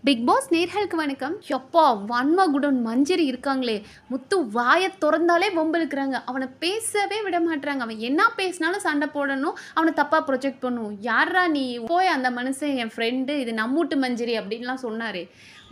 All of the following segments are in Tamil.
பிக் பாஸ் நேர்களுக்கு வணக்கம். எப்பா வன்மகுடன் மஞ்சரி இருக்காங்களே, முத்து வாயை திறந்தாலே வம்பிழுக்கிறாங்க. அவனை பேசவே விட மாட்டாங்க. அவன் என்ன பேசினாலும் சண்டை போடணும், அவனை தப்பாக ப்ரொஜெக்ட் பண்ணும். யாரா நீ போய், அந்த மனுஷன் என் ஃப்ரெண்டு, இது நம்மூட்டு மஞ்சரி அப்படின்லாம் சொன்னார்.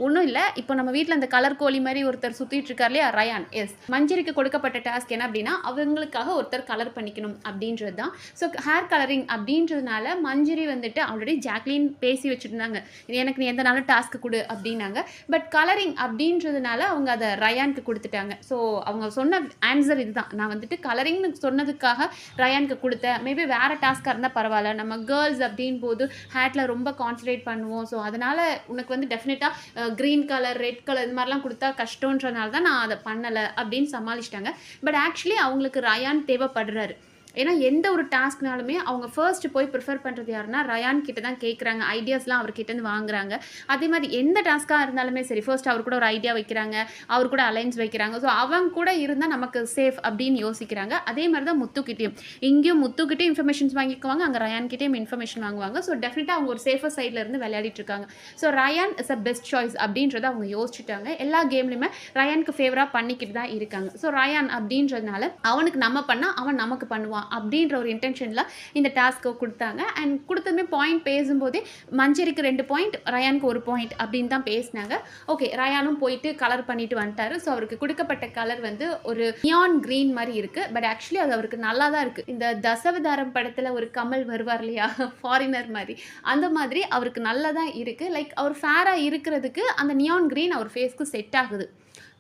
ஒன்றும் இல்லை, இப்போ நம்ம வீட்டில் அந்த கலர் கோழி மாதிரி ஒருத்தர் சுற்றிட்டு இருக்கார் இல்லையா, ரயான். எஸ், மஞ்சரிக்கு கொடுக்கப்பட்ட டாஸ்க் என்ன அப்படின்னா, அவங்களுக்காக ஒருத்தர் கலர் பண்ணிக்கணும் அப்படின்றது தான். ஸோ ஹேர் கலரிங் அப்படின்றதுனால மஞ்சரி வந்துட்டு ஆல்ரெடி ஜாக்லின் பேசி வச்சுருந்தாங்க, எனக்கு நீ எந்த நாளும் டாஸ்க்கு கொடு அப்படின்னாங்க. பட் கலரிங் அப்படின்றதுனால அவங்க அதை ரயானுக்கு கொடுத்துட்டாங்க. ஸோ அவங்க சொன்ன ஆன்சர் இதுதான், நான் வந்துட்டு கலரிங்னு சொன்னதுக்காக ரயானுக்கு கொடுத்தேன். மேபி வேறு டாஸ்க்காக இருந்தால் பரவாயில்ல, நம்ம கேர்ள்ஸ் அப்படின் போது ஹேட்டில் ரொம்ப கான்சன்ட்ரேட் பண்ணுவோம். ஸோ அதனால் உனக்கு வந்து டெஃபினட்டாக க்ரீன் கலர், ரெட் கலர் இது மாதிரிலாம் கொடுத்தா கஷ்டன்றதுனால தான் நான் அதை பண்ணலை அப்படின்னு சமாளிச்சிட்டாங்க. பட் ஆக்சுவலி அவங்களுக்கு ரயான் தேவைப்படுறாரு. ஏன்னா எந்த ஒரு டாஸ்க்னாலுமே அவங்க ஃபர்ஸ்ட் போய் ப்ரிஃபர் பண்ணுறது யாருன்னா ரயான் கிட்ட தான் கேட்குறாங்க. ஐடியாஸ்லாம் அவர்கிட்டேருந்து வாங்குறாங்க. அதே மாதிரி எந்த டாஸ்க்காக இருந்தாலுமே சரி, ஃபர்ஸ்ட் அவர் கூட ஒரு ஐடியா வைக்கிறாங்க, அவர் கூட அலைன்ஸ் வைக்கிறாங்க. ஸோ அவங்க கூட இருந்தால் நமக்கு சேஃப் அப்படின்னு யோசிக்கிறாங்க. அதே மாதிரி தான் முத்துக்கிட்டேயும், இங்கேயும் முத்துக்கிட்டே இன்ஃபர்மேஷன்ஸ் வாங்கிக்குவாங்க, அங்கே ரயான்கிட்டேயும் இன்ஃபர்மேஷன் வாங்குவாங்க. ஸோ டெஃபினட்டாக அவங்க ஒரு சேஃபர் சைடில் இருந்து விளையாடிட்டு இருக்காங்க. So Riyan is a best choice அப்படின்றத அவங்க யோசிச்சுட்டாங்க. எல்லா கேம்லையுமே ரயானுக்கு ஃபேவராக பண்ணிக்கிட்டு தான் இருக்காங்க. ஸோ ரயான் அப்படின்றதுனால அவனுக்கு நம்ம பண்ணால் அவன் நமக்கு பண்ணுவான் அப்படின்ற ஒரு இன்டென்ஷனில் இந்த டாஸ்க்கை கொடுத்தாங்க. அண்ட் கொடுத்ததுமே பாயிண்ட் பேசும்போதே மஞ்சரிக்கு 2 பாயிண்ட், ரயானுக்கு 1 பாயிண்ட் அப்படின்னு தான் பேசினாங்க. ஓகே, ரயானும் போயிட்டு கலர் பண்ணிட்டு வந்துட்டாரு. ஸோ அவருக்கு கொடுக்கப்பட்ட கலர் வந்து ஒரு நியான் கிரீன் மாதிரி இருக்குது. பட் ஆக்சுவலி அது அவருக்கு நல்லா தான் இருக்குது. இந்த தசவதாரம் படத்தில் ஒரு கமல் வருவார் இல்லையா, ஃபாரினர் மாதிரி, அந்த மாதிரி அவருக்கு நல்லா தான் இருக்குது. லைக் அவர் ஃபேராக இருக்கிறதுக்கு அந்த நியான் கிரீன் அவர் ஃபேஸ்க்கு செட் ஆகுது,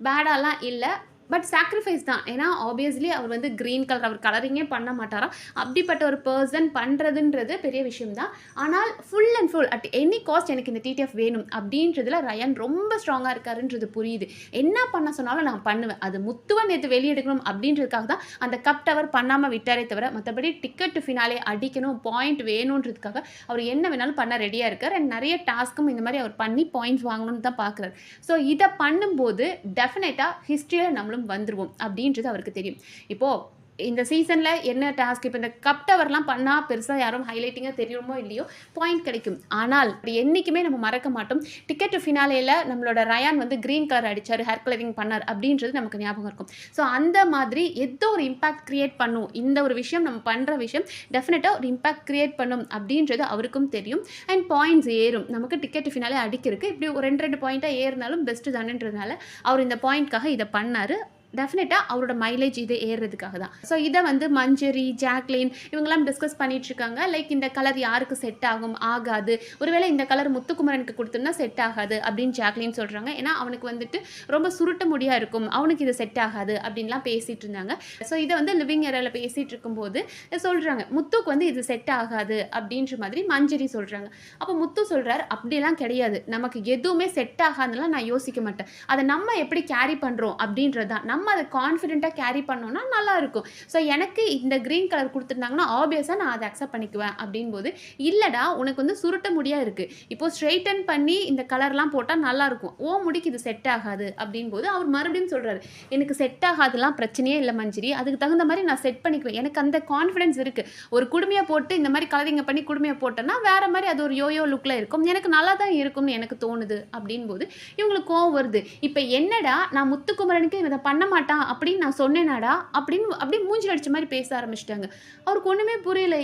பேடாலாம் இல்லை. பட் சாக்ரிஃபைஸ் தான். ஏன்னா ஆப்வியஸ்லி அவர் வந்து க்ரீன் கலர், அவர் கலரிங்கே பண்ண மாட்டாராம். அப்படிப்பட்ட ஒரு பர்சன் பண்ணுறதுன்றது பெரிய விஷயம் தான். ஆனால் full and full at any cost எனக்கு இந்த டிடிஎஃப் வேணும் அப்படின்றதுல ரயான் ரொம்ப ஸ்ட்ராங்காக இருக்காருன்றது புரியுது. என்ன பண்ண சொன்னாலும் நான் பண்ணுவேன், அது முத்துவை நேற்று வெளியெடுக்கணும் அப்படின்றதுக்காக தான் அந்த கப் டவர் பண்ணாமல் விட்டாரே தவிர, மற்றபடி டிக்கெட் டு ஃபினாலே அடிக்கணும், பாயிண்ட் வேணுன்றதுக்காக அவர் என்ன வேணாலும் பண்ண ரெடியாக இருக்கார். அண்ட் நிறைய டாஸ்க்கும் இந்த மாதிரி அவர் பண்ணி பாயிண்ட்ஸ் வாங்கணும்னு தான் பார்க்குறாரு. ஸோ இதை பண்ணும்போது டெஃபினட்டாக ஹிஸ்ட்ரியில் நம்மளும் வந்துருவோம் அப்படின்றது அவருக்கு தெரியும். இப்போது இந்த சீசனில் என்ன டாஸ்க், இப்போ இந்த கப் டவர்லாம் பண்ணால் பெருசாக யாரும் ஹைலைட்டிங்காக தெரியுமோ இல்லையோ பாயிண்ட் கிடைக்கும். ஆனால் என்றைக்குமே நம்ம மறக்க மாட்டோம், டிக்கெட் ஃபினாலேயில் நம்மளோட ரயான் வந்து க்ரீன் கலர் அடித்தார், ஹேர் கலரிங் பண்ணார் அப்படின்றது நமக்கு ஞாபகம் இருக்கும். ஸோ அந்த மாதிரி ஏதோ ஒரு இம்பாக்ட் க்ரியேட் பண்ணும், இந்த ஒரு விஷயம் நம்ம பண்ணுற விஷயம் டெஃபினட்டாக ஒரு இம்பாக்ட் க்ரியேட் பண்ணும் அப்படின்றது அவருக்கும் தெரியும். அண்ட் பாயிண்ட்ஸ் ஏறும், நமக்கு டிக்கெட் ஃபினாலே அடிக்கிறதுக்கு இப்படி ஒரு 2 பாயிண்ட்டாக ஏறினாலும் பெஸ்ட்டு தானேன்றதுனால அவர் இந்த பாயிண்ட்காக இதை பண்ணார். டெஃபினட்டாக அவரோட மைலேஜ் இது ஏறுறதுக்காக தான். ஸோ இதை வந்து மஞ்சரி, ஜாக்லின் இவங்கெல்லாம் டிஸ்கஸ் பண்ணிட்டு இருக்காங்க. லைக் இந்த கலர் யாருக்கு செட் ஆகும், ஆகாது, ஒருவேளை இந்த கலர் முத்துக்குமரனுக்கு கொடுத்தோம்னா செட் ஆகாது அப்படின்னு ஜாக்லின் சொல்கிறாங்க. ஏன்னா அவனுக்கு வந்துட்டு ரொம்ப சுருட்ட முடியாக இருக்கும், அவனுக்கு இது செட் ஆகாது அப்படின்லாம் பேசிகிட்டு இருந்தாங்க. ஸோ இதை வந்து லிவிங் ஏரியாவில் பேசிகிட்டு இருக்கும்போது சொல்கிறாங்க முத்துக்கு வந்து இது செட் ஆகாது அப்படின்ற மாதிரி மஞ்சரி சொல்கிறாங்க. அப்போ முத்து சொல்கிறார், அப்படிலாம் கிடையாது, நமக்கு எதுவுமே செட் ஆகாதுலாம் நான் யோசிக்க மாட்டேன், அதை நம்ம எப்படி கேரி பண்ணுறோம் அப்படின்றது தான், நம்ம அதை கான்ஃபிடென்ட்டாக கேரி பண்ணோன்னா நல்லா இருக்கும். ஸோ எனக்கு இந்த க்ரீன் கலர் கொடுத்துருந்தாங்கன்னா ஆப்வியஸாக நான் அதை அக்செப்ட் பண்ணிக்குவேன் அப்படின்போது, இல்லைடா உனக்கு வந்து சுருட்ட முடியாக இருக்குது, இப்போது ஸ்ட்ரெயிட்டன் பண்ணி இந்த கலர்லாம் போட்டால் நல்லாயிருக்கும், ஓ முடிக்கு இது செட் ஆகாது அப்படின்போது அவர் மறுபடியும் சொல்கிறாரு, எனக்கு செட் ஆகாதுலாம் பிரச்சனையே இல்லை மஞ்சரி, அதுக்கு தகுந்த மாதிரி நான் செட் பண்ணிக்குவேன், எனக்கு அந்த கான்ஃபிடென்ஸ் இருக்குது. ஒரு குடுமையாக போட்டு இந்த மாதிரி கலரிங்க பண்ணி குடுமையாக போட்டேன்னா வேறு மாதிரி அது ஒரு யோயோ லுக்கில் இருக்கும், எனக்கு நல்லா தான் இருக்கும்னு எனக்கு தோணுது அப்படின்போது இவங்களுக்கு கோவம் வருது. இப்போ என்னடா நான் முத்துக்குமரனுக்கு இதை பண்ண மாட்டான் அப்படின்னு நான் சொன்னேனாடா அப்படின்னு அப்படியே மூஞ்சில் அடிச்ச மாதிரி பேச ஆரம்பிச்சிட்டாங்க. அவருக்கு ஒன்றுமே புரியல.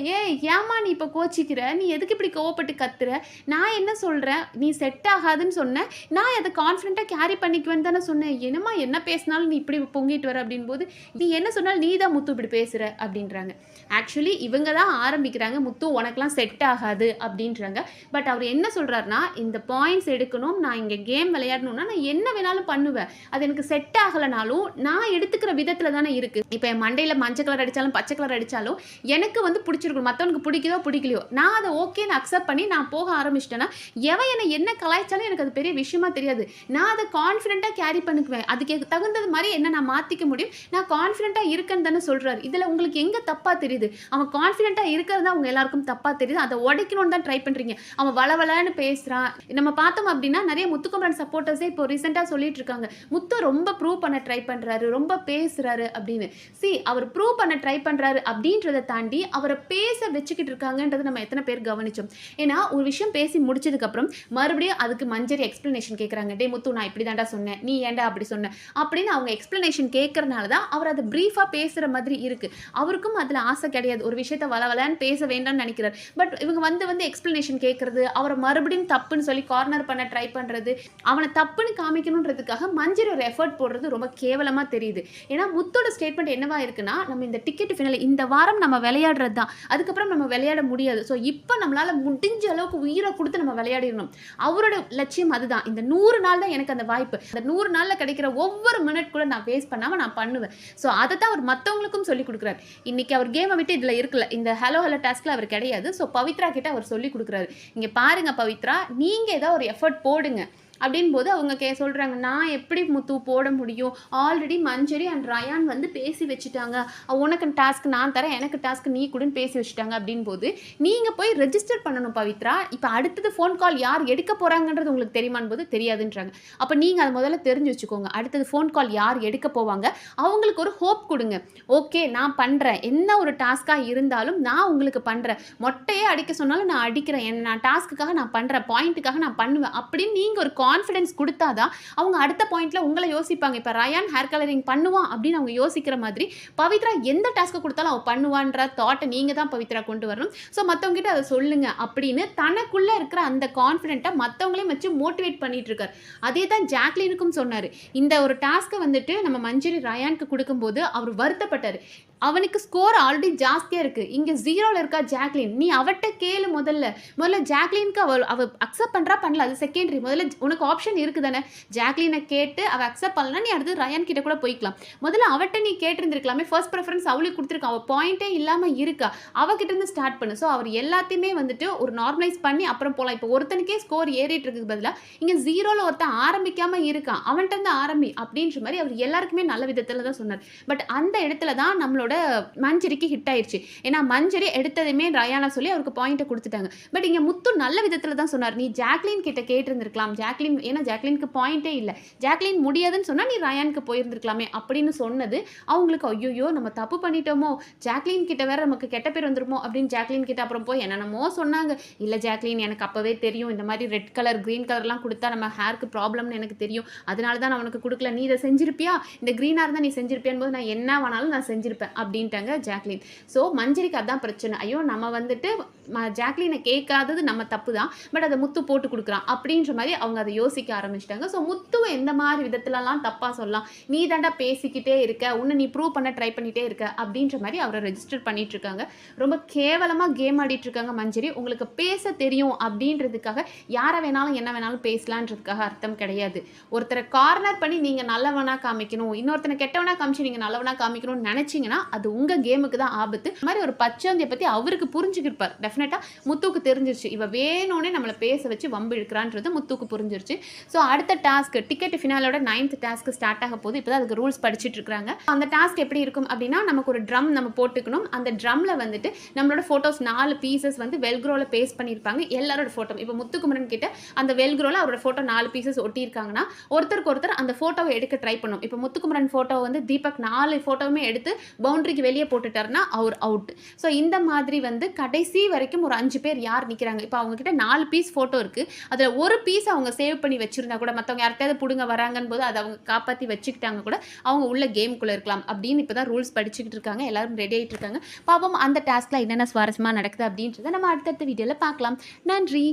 ஏமா நீ இப்போ கோச்சிக்கிற, நீ எதுக்கு இப்படி கோவப்பட்டு கத்துற, நான் என்ன சொல்கிறேன், நீ செட் ஆகாதுன்னு சொன்னேன், நான் அதை கான்ஃபிடென்ட்டாக கேரி பண்ணிக்குவேன்னு தானே சொன்னேன், என்னம்மா என்ன பேசினாலும் நீ இப்படி பொங்கிட்டு வர அப்படின் போது, நீ என்ன சொன்னாலும் நீ தான் முத்து இப்படி பேசுகிற அப்படின்றாங்க. ஆக்சுவலி இவங்க தான் ஆரம்பிக்கிறாங்க, முத்து உனக்கெலாம் செட் ஆகாது அப்படின்றாங்க. பட் அவர் என்ன சொல்கிறாருன்னா, இந்த பாயிண்ட்ஸ் எடுக்கணும், நான் இங்கே கேம் விளையாடணும்னா நான் என்ன வேணாலும் பண்ணுவேன், அது எனக்கு செட் ஆகலைனாலும் நான் எடுத்துக்கிற விதத்தில் தானே இருக்குது. இப்போ என் மண்டையில் மஞ்சள் கலர் அடித்தாலும் பச்சை கலர் அடித்தாலும் எனக்கு வந்து பிடிச்சிருக்கும், மற்றவனுக்கு பிடிக்குதோ பிடிக்கலையோ நான் அதை ஓகேன்னு அக்செப்ட் பண்ணி நான் போக ஆரம்பிச்சிட்டேன்னா எவன் என்னை என்ன கலாய்ச்சாலும் எனக்கு அது பெரிய விஷயமா தெரியாது, நான் அதை கான்ஃபிடென்ட்டாக கேரி பண்ணிக்குவேன், அதுக்கு தகுந்தது மாதிரி என்ன நான் மாற்றிக்க முடியும், நான் கான்ஃபிடென்ட்டாக இருக்கேன்னு தானே சொல்கிறாரு. இதில் உங்களுக்கு எங்கே தப்பாக தெரியுது? தெரியுது. அவன் கான்ஃபிடென்ட்டா இருக்கிறது தான் உங்க எல்லாருக்கும் தப்பா தெரியுது. அத உடைக்கணும்னு தான் ட்ரை பண்றீங்க. அவன் வளவளன்னு பேசுறான். நம்ம பார்த்தோம் அப்டின்னா, நெறைய முத்துக்குமரன் சப்போர்ட்டர்ஸே இப்போ ரீசென்ட்டா சொல்லிட்டு இருக்காங்க. முத்து ரொம்ப ப்ரூவ் பண்ண ட்ரை பண்றாரு, ரொம்ப பேசுறாரு அப்படின்னு. அவர் ப்ரூவ் பண்ண ட்ரை பண்றாரு அப்படின்றத தாண்டி, அவர பேச வச்சுக்கிட்டு இருக்காங்கன்றத நம்ம எத்தன பேர் கவனிச்சோம். ஏன்னா, ஒரு விஷயம் பேசி முடிச்சதுக்கப்புறம், மறுபடியும் அதுக்கு மஞ்சரி எக்ஸ்ப்ளனேஷன் கேட்கறாங்க. "டேய் முத்து நான் இப்படி தான்டா சொன்னேன். நீ ஏன்டா அப்படி சொன்ன?" அப்படின்னு அவங்க எக்ஸ்ப்ளனேஷன் கேட்கறனால தான், அவர் அத பிரீஃபா பேசுற மாதிரி இருக்கு. அவருக்கும் அதுல ஆசை கிடையாது. ஒரு விஷயத்த வளவளன்னு பேச வேண்டாம்னு நெனைக்கிறார். பட் இவங்க வந்து எக்ஸ்ப்ளனேஷன் கேட்கறது, அவர மறுபடியும் தப்புன்னு சொல்லி கார்னர் பண்ண ட்ரை பண்றது, அவன தப்புன்னு காமிக்கணுன்றதுக்காக மஞ்சரி ஒரு எஃபோர்ட் போடுறது ரொம்ப கேவலமா தெரியுது. ஏன்னா முத்தோட ஸ்டேட்மெண்ட் என்னவா இருக்குன்னா, நம்ம இந்த டிக்கெட் ஃபினாலே இந்த வாரம் நம்ம விளையாடுறது தான். அதுக்கப்புறம் நம்ம விளையாட முடியாது. ஸோ இப்ப நம்மளால முடிஞ்ச அளவுக்கு உயிர குடுத்து நம்ம விளையாடிரணும். அவரோட லட்சியம் அதுதான். இந்த 100 நாள் தான் எனக்கு அந்த வாய்ப்பு. அந்த 100 நாள்ல கிடைக்கிற ஒவ்வொரு மினிட் கூட நான் வேஸ்ட் பண்ணாம நான் பண்ணுவேன். ஸோ அத தான் அவர் மத்தவங்களுக்கும் சொல்லிக் குடுக்குறாரு. இன்னைக்கு அவர் கேம விட்டு இதுல இருக்கல. இந்த ஹலோ ஹலோ டாஸ்க்ல அவர் கிடையாது. ஸோ பவித்ரா கிட்ட அவர் சொல்லிக் குடுக்குறாரு. இங்க பாருங்க பவித்ரா, நீங்க ஏதாவது ஒரு எஃபோர்ட் போடுங்க. அப்படின்போது அவங்க சொல்றாங்க, நான் எப்படி முத்து போட முடியும்? ஆல்ரெடி மஞ்சரி அண்ட் ரயான் வந்து பேசி வச்சுட்டாங்க. உனக்கு டாஸ்க் நான் தரேன், எனக்கு டாஸ்க் நீ குடுன்னு பேசி வச்சுட்டாங்க அப்படின்போது, நீங்க போய் ரெஜிஸ்டர் பண்ணணும் பவித்ரா. இப்ப அடுத்தது ஃபோன் கால் யார் எடுக்க போறாங்கன்றது உங்களுக்கு தெரியுமான்போது தெரியாதுன்றாங்க. அப்ப நீங்க அத முதல்ல தெரிஞ்சு வச்சுக்கோங்க. அடுத்தது ஃபோன் கால் யார் எடுக்க போவாங்க? அவங்களுக்கு ஒரு ஹோப் குடுங்க. ஓகே நான் பண்றேன். என்ன ஒரு டாஸ்க்கா இருந்தாலும் நான் உங்களுக்கு பண்றேன். மொட்டையே அடிக்க சொன்னாலும் நான் அடிக்கிறேன். நான் டாஸ்க்குக்காக நான் பண்றேன். பாயிண்ட்டுக்காக நான் பண்ணுவேன். அப்படின்னு நீங்க ஒரு கான்ஃபிடன்ஸ் குடுத்தாதான் அவங்க அடுத்த பாயிண்ட்ல உங்கள யோசிப்பாங்க. இப்ப ரயான் ஹேர் கலரிங் பண்ணுவான் அப்படின்னு அவங்க யோசிக்கிற மாதிரி, பவித்ரா எந்த டாஸ்க் குடுத்தாலும் அவ பண்ணுவான்ற தாட்ட நீங்க தான் பவித்ரா கொண்டு வரணும். ஸோ மத்தவங்க கிட்ட அத சொல்லுங்க அப்படின்னு தனக்குள்ள இருக்கிற அந்த கான்ஃபிடென்ட்ட மத்தவங்களையும் வச்சு மோட்டிவேட் பண்ணிட்டு இருக்காரு. அதே தான் ஜாக்லினுக்கும் சொன்னாரு. இந்த ஒரு டாஸ்க்க நம்ம மஞ்சரி ரயானுக்கு குடுக்கும்போது அவர் வருத்தப்பட்டாரு. அவனுக்கு ஸ்கோர் ஆல்ரெடி ஜாஸ்தியா இருக்கு. இங்க 0ல இருக்கா ஜாக்லின். நீ அவட்ட கேளு முதல்ல ஜாக்லினுக்கு அவ அக்செப்ட் பண்றா பண்ணல. அது செகண்டரி. முதல்ல உனக்கு ஆப்ஷன் இருக்கு தானே. ஜாக்லினை கேட்டு அவ அக்செப்ட் பண்ணலனா நீ அடுத்து ரயான் கிட்ட கூட போய்க்கலாம். முதல்ல அவட்ட நீ கேட்டிருந்திருக்கலாமே. ஃபர்ஸ்ட் பிரெஃபரன்ஸ் அவளுக்கு கொடுத்துருக்கா. அவ பாயிண்டே இல்லாம இருக்கா. அவகிட்ட இருந்து ஸ்டார்ட் பண்ணு. ஸோ அவர் எல்லாத்தையுமே ஒரு நார்மலைஸ் பண்ணி அப்புறம் போலாம். இப்போ ஒருத்தனுக்கே ஸ்கோர் ஏறிட்டு இருக்கு பதிலா இங்க 0ல ஒருத்தன் ஆரம்பிக்காம இருக்கான். அவன்கிட்ட இருந்து ஆரம்பி அப்படின்ற மாதிரி அவர் எல்லாருக்குமே நல்ல விதத்துல தான் சொன்னார். பட் அந்த இடத்துல தான் நம்மளோட மஞ்சரிக்கு ஹிட் ஆயிடுச்சு. ஏன்னா மஞ்சரி எடுத்ததுமே ரயானா சொல்லி அவருக்கு பாயிண்ட கொடுத்துட்டாங்க. பட் இங்க முத்து நல்ல விதத்துல தான் சொன்னார். நீ ஜாக்லின் கிட்ட கேட்டிருந்திருக்கலாம். ஜாக்லின் ஏன்னா ஜாக்லினுக்கு பாயிண்டே இல்ல. ஜாக்லின் முடியாதுன்னு சொன்னா நீ ரயானுக்கு போயிருந்திருக்கலாமே அப்படின்னு சொன்னது அவங்களுக்கு ஐயோ நம்ம தப்பு பண்ணிட்டோமோ, ஜாக்லின் கிட்ட வேற நமக்கு கெட்ட பேர் வந்துருமோ அப்படின்னு ஜாக்லின் கிட்ட அப்புறம் போய் என்னென்னமோ சொன்னாங்க. இல்ல ஜாக்லின் எனக்கு அப்பவே தெரியும். இந்த மாதிரி ரெட் கலர் கிரீன் கலர்லாம் கொடுத்தா நம்ம ஹேருக்கு ப்ராப்ளம்னு எனக்கு தெரியும். அதனால தான் நான் உனக்கு கொடுக்கல. நீ இதை செஞ்சிருப்பியா? இந்த கிரீனா இருந்தா நீ செஞ்சிருப்பியான் போது நான் என்ன வேணாலும் நான் செஞ்சிருப்பேன் அப்படின்ட்டாங்க ஜாக்லின். ஸோ மஞ்சரிக்கு அதான் பிரச்சனை. ஐயோ நம்ம ஜாக்லினை கேட்காதது நம்ம தப்பு தான். பட் அதை முத்து போட்டு கொடுக்குறான் அப்படின்ற மாதிரி அவங்க அதை யோசிக்க ஆரம்பிச்சிட்டாங்க. ஸோ முத்துவை எந்த மாதிரி விதத்துலலாம் தப்பாக சொல்லலாம். நீ தாண்டா பேசிக்கிட்டே இருக்க, உன்னை நீ ப்ரூவ் பண்ண ட்ரை பண்ணிட்டே இருக்க அப்படின்ற மாதிரி அவரை ரெஜிஸ்டர் பண்ணிட்டு இருக்காங்க. ரொம்ப கேவலமாக கேம் ஆடிட்டு இருக்காங்க மஞ்சரி. உங்களுக்கு பேச தெரியும் அப்படின்றதுக்காக யாரை வேணாலும் என்ன வேணாலும் பேசலான்றதுக்காக அர்த்தம் கிடையாது. ஒருத்தரை கார்னர் பண்ணி நீங்க நல்லவனா காமிக்கணும், இன்னொருத்தனை கெட்டவனா காமிச்சு நீங்க நல்லவனா காமிக்கணும்னு நினைச்சீங்கன்னா அது உங்க கேமுக்கு தான் ஆபத்து. இந்த மாதிரி ஒரு பச்சந்தியை பத்தி அவருக்கு புரிஞ்சுக்கிருப்பார். டெஃபினட்டா முத்துக்கு தெரிஞ்சிருச்சு. இவ வேணும்னே நம்மளை பேச வச்சு வம்பு இழுக்கிறான்றது முத்துக்கு புரிஞ்சிருச்சு. ஸோ அடுத்த டாஸ்க் டிக்கெட் ஃபினாலோட 9th டாஸ்க் ஸ்டார்ட் ஆக போது. இப்போதான் அதுக்கு ரூல்ஸ் படிச்சுட்டு இருக்காங்க. அந்த டாஸ்க் எப்படி இருக்கும் அப்படின்னா, நமக்கு ஒரு ட்ரம் நம்ம போட்டுக்கணும். அந்த ட்ரம்ல நம்மளோட போட்டோஸ் 4 பீசஸ் வெல்க்ரோல பேஸ்ட் பண்ணியிருப்பாங்க. எல்லாரோட போட்டோ இப்போ முத்துக்குமரன் கிட்ட அந்த வெல்க்ரோல அவரோட போட்டோ 4 பீசஸ் ஒட்டி இருக்காங்கன்னா ஒருத்தருக்கு ஒருத்தர் அந்த போட்டோவை எடுக்க ட்ரை பண்ணும். இப்போ முத்துக்குமரன் போட்டோ தீபக் 4 போட்டோவுமே எடுத்து பவுண்டரிக்கு வெளியே போட்டுட்டாருன்னா அவர் அவுட். ஸோ இந்த மாதிரி கடைசி வரைக்கும் ஒரு 5 பேர் யார் நிற்கிறாங்க. இப்போ அவங்க கிட்ட 4 பீஸ் ஃபோட்டோ இருக்குது. அதில் ஒரு பீஸ் அவங்க சேவ் பண்ணி வச்சுருந்தா கூட மற்றவங்க யார்கிட்டயாவது பிடுங்க வராங்கன்னு போது அதை அவங்க காப்பாற்றி வச்சுக்கிட்டாங்க கூட அவங்க உள்ள கேமுக்குள்ளே இருக்கலாம் அப்படின்னு இப்போ தான் ரூல்ஸ் படிச்சுக்கிட்டு இருக்காங்க. எல்லாரும் ரெடி ஆகிட்டு இருக்காங்க. பாப்போம் அந்த டாஸ்கில் என்னென்ன சுவாரஸ்யமாக நடக்குது அப்படின்றத நம்ம அடுத்தடுத்த வீடியோவில் பார்க்கலாம். நன்றி.